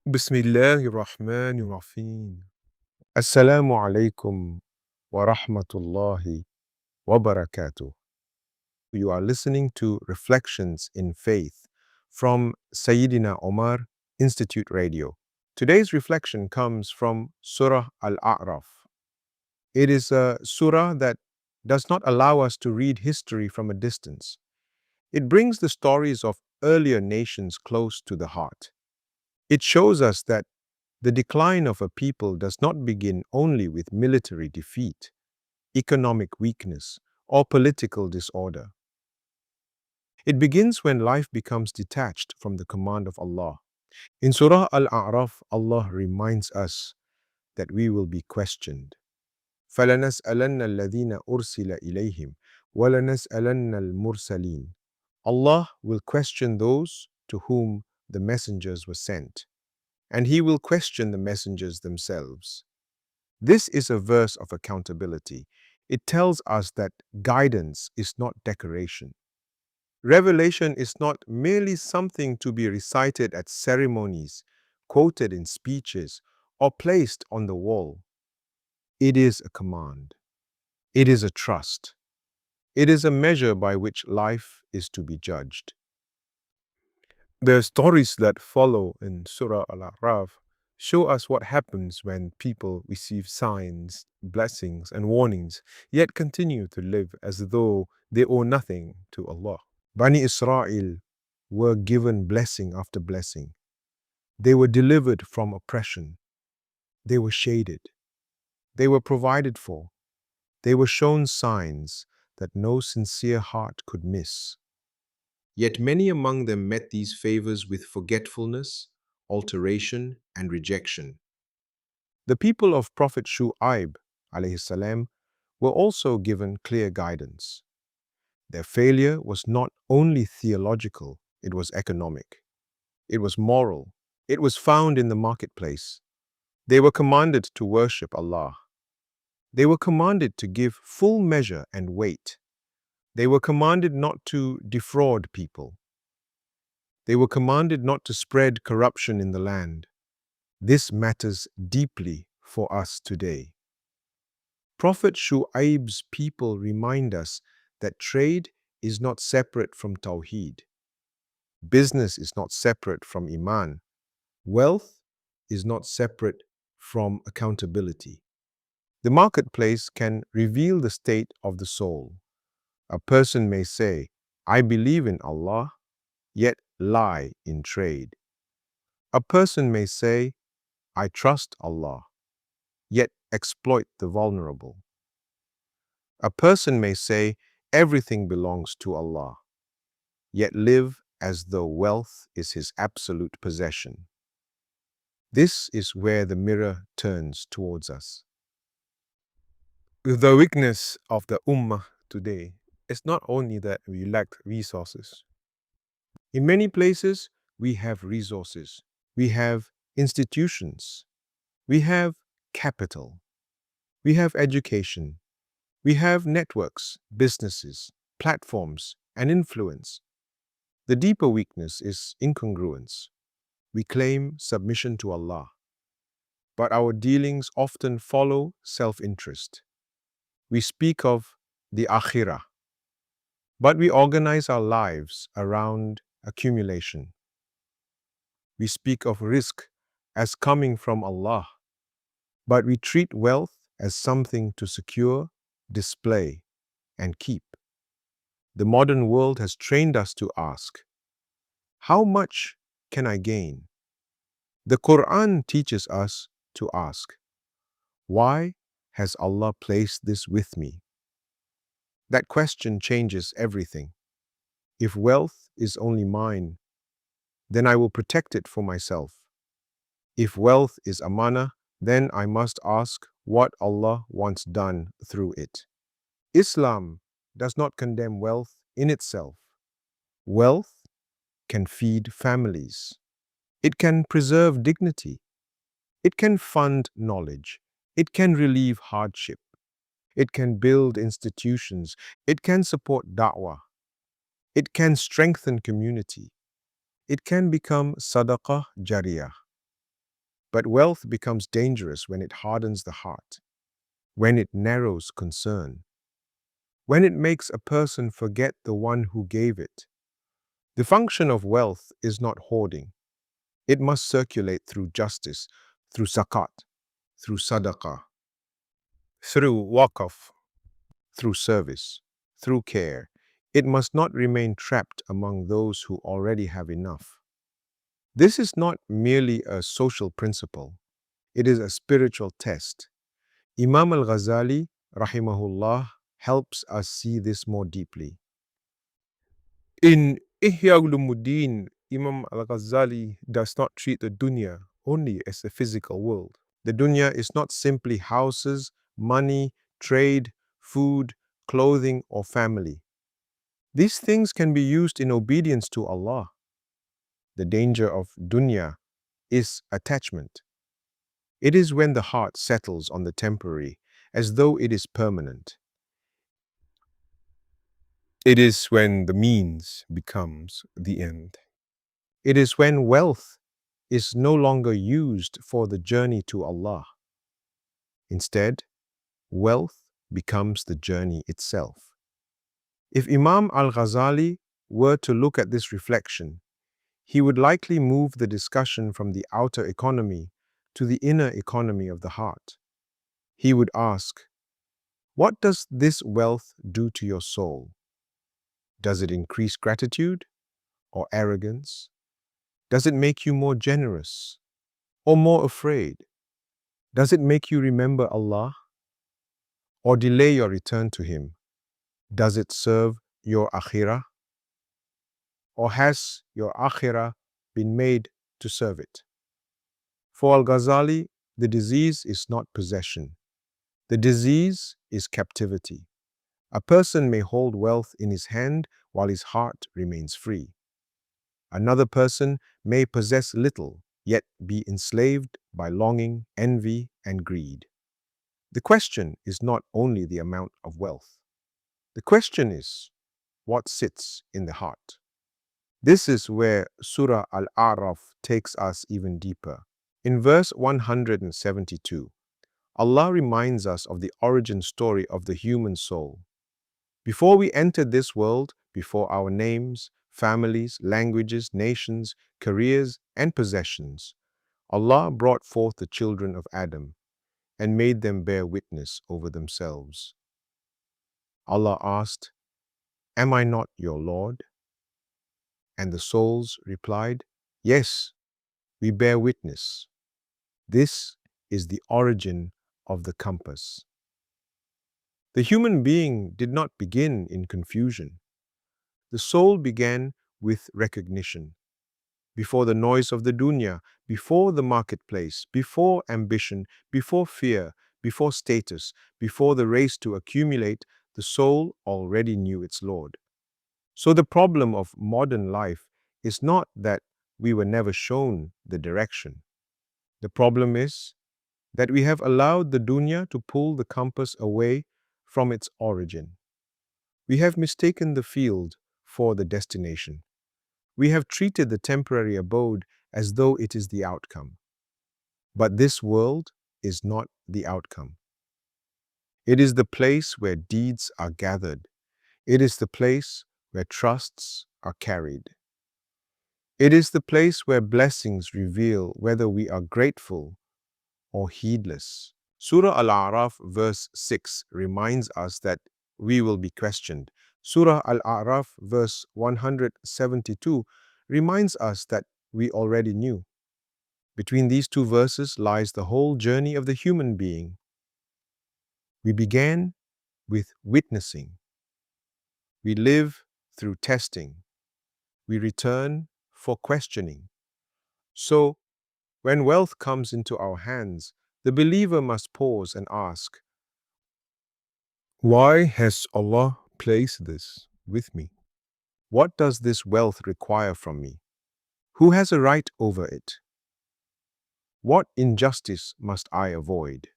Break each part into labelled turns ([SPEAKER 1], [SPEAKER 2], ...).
[SPEAKER 1] Bismillahirrahmanirrahim. Assalamu alaikum wa rahmatullahi wa barakatuh. You are listening to Reflections in Faith from Sayyidina Omar Institute Radio. Today's reflection comes from Surah Al-A'raf. It is a surah that does not allow us to read history from a distance. It brings the stories of earlier nations close to the heart. It shows us that the decline of a people does not begin only with military defeat, economic weakness, or political disorder. It begins when life becomes detached from the command of Allah. In Surah Al-A'raf, Allah reminds us that we will be questioned. فَلَنَسْأَلَنَّ الَّذِينَ أُرْسِلَ إِلَيْهِمْ وَلَنَسْأَلَنَّ الْمُرْسَلِينَ. Allah will question those to whom the messengers were sent, and He will question the messengers themselves. This is a verse of accountability. It tells us that guidance is not decoration. Revelation is not merely something to be recited at ceremonies, quoted in speeches, or placed on the wall. It is a command. It is a trust. It is a measure by which life is to be judged. The stories that follow in Surah Al-A'raf show us what happens when people receive signs, blessings, and warnings, yet continue to live as though they owe nothing to Allah. Bani Israel were given blessing after blessing. They were delivered from oppression. They were shaded. They were provided for. They were shown signs that no sincere heart could miss. Yet many among them met these favors with forgetfulness, alteration, and rejection. The people of Prophet Shu'aib alayhi salam were also given clear guidance. Their failure was not only theological, it was economic. It was moral. It was found in the marketplace. They were commanded to worship Allah. They were commanded to give full measure and weight. They were commanded not to defraud people. They were commanded not to spread corruption in the land. This matters deeply for us today. Prophet Shu'aib's people remind us that trade is not separate from Tawheed. Business is not separate from Iman. Wealth is not separate from accountability. The marketplace can reveal the state of the soul. A person may say, I believe in Allah, yet lie in trade. A person may say, I trust Allah, yet exploit the vulnerable. A person may say, everything belongs to Allah, yet live as though wealth is his absolute possession. This is where the mirror turns towards us. The weakness of the Ummah today is not only that we lack resources. In many places, we have resources. We have institutions. We have capital. We have education. We have networks, businesses, platforms, and influence. The deeper weakness is incongruence. We claim submission to Allah, but our dealings often follow self-interest. We speak of the akhirah, but we organize our lives around accumulation. We speak of risk as coming from Allah, but we treat wealth as something to secure, display, and keep. The modern world has trained us to ask, how much can I gain? The Quran teaches us to ask, why has Allah placed this with me? That question changes everything. If wealth is only mine, then I will protect it for myself. If wealth is amana, then I must ask what Allah wants done through it. Islam does not condemn wealth in itself. Wealth can feed families. It can preserve dignity. It can fund knowledge. It can relieve hardship. It can build institutions. It can support da'wah. It can strengthen community. It can become sadaqah jariyah. But wealth becomes dangerous when it hardens the heart, when it narrows concern, when it makes a person forget the one who gave it. The function of wealth is not hoarding. It must circulate through justice, through zakat, through sadaqah, through waqf, through service, through care. It must not remain trapped among those who already have enough. This is not merely a social principle, it is a spiritual test. Imam al-Ghazali, rahimahullah, helps us see this more deeply. In Ihya Ulumuddin, Imam al-Ghazali does not treat the dunya only as a physical world. The dunya is not simply houses, money, trade, food, clothing, or family. These things can be used in obedience to Allah. The danger of dunya is attachment. It is when the heart settles on the temporary, as though it is permanent. It is when the means becomes the end. It is when wealth is no longer used for the journey to Allah. Instead, wealth becomes the journey itself. If Imam al-Ghazali were to look at this reflection, he would likely move the discussion from the outer economy to the inner economy of the heart. He would ask, what does this wealth do to your soul? Does it increase gratitude or arrogance? Does it make you more generous or more afraid? Does it make you remember Allah or delay your return to Him? Does it serve your akhirah? Or has your akhirah been made to serve it? For Al-Ghazali, the disease is not possession. The disease is captivity. A person may hold wealth in his hand while his heart remains free. Another person may possess little, yet be enslaved by longing, envy, and greed. The question is not only the amount of wealth. The question is, what sits in the heart? This is where Surah Al-A'raf takes us even deeper. In verse 172, Allah reminds us of the origin story of the human soul. Before we entered this world, before our names, families, languages, nations, careers, and possessions, Allah brought forth the children of Adam and made them bear witness over themselves. Allah asked, "Am I not your Lord?" And the souls replied, "Yes, we bear witness." This is the origin of the compass. The human being did not begin in confusion. The soul began with recognition. Before the noise of the dunya, before the marketplace, before ambition, before fear, before status, before the race to accumulate, the soul already knew its Lord. So the problem of modern life is not that we were never shown the direction. The problem is that we have allowed the dunya to pull the compass away from its origin. We have mistaken the field for the destination. We have treated the temporary abode as though it is the outcome. But this world is not the outcome. It is the place where deeds are gathered. It is the place where trusts are carried. It is the place where blessings reveal whether we are grateful or heedless. Surah Al-A'raf verse 6 reminds us that we will be questioned. Surah Al-A'raf verse 172 reminds us that we already knew. Between these two verses lies the whole journey of the human being. We began with witnessing. We live through testing. We return for questioning. So, when wealth comes into our hands, the believer must pause and ask, why has Allah placed this with me? What does this wealth require from me? Who has a right over it? What injustice must I avoid?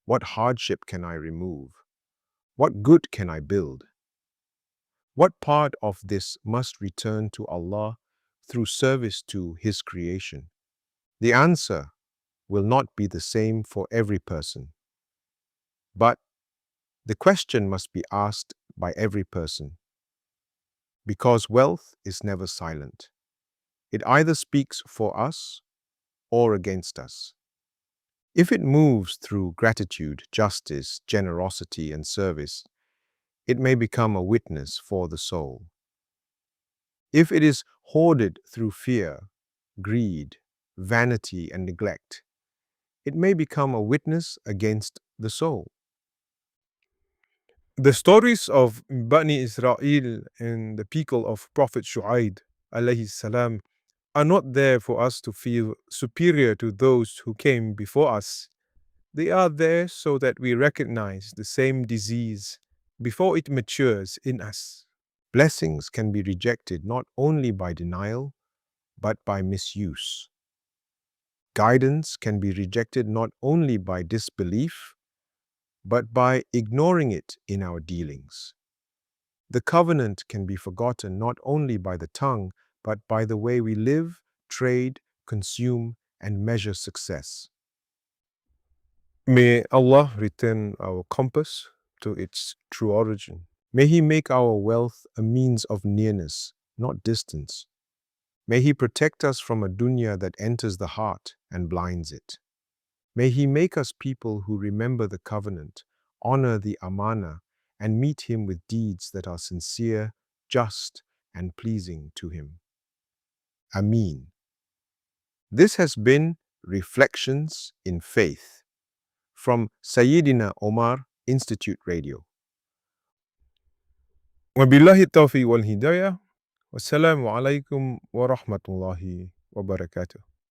[SPEAKER 1] What hardship can I remove? What good can I build? What part of this must return to Allah through service to His creation? The answer will not be the same for every person, but the question must be asked by every person, because wealth is never silent. It either speaks for us or against us. If it moves through gratitude, justice, generosity, and service, it may become a witness for the soul. If it is hoarded through fear, greed, vanity, and neglect, it may become a witness against the soul. The stories of Bani Israel and the people of Prophet Shu'aib alayhi salam are not there for us to feel superior to those who came before us. They are there so that we recognize the same disease before it matures in us. Blessings can be rejected not only by denial, but by misuse. Guidance can be rejected not only by disbelief, but by ignoring it in our dealings. The covenant can be forgotten not only by the tongue, but by the way we live, trade, consume, and measure success. May Allah return our compass to its true origin. May He make our wealth a means of nearness, not distance. May He protect us from a dunya that enters the heart and blinds it. May He make us people who remember the covenant, honor the amana, and meet Him with deeds that are sincere, just, and pleasing to Him. Ameen. This has been Reflections in Faith from Sayyidina Omar Institute Radio. وبالله التوفيق والهداية والسلام عليكم ورحمة الله وبركاته.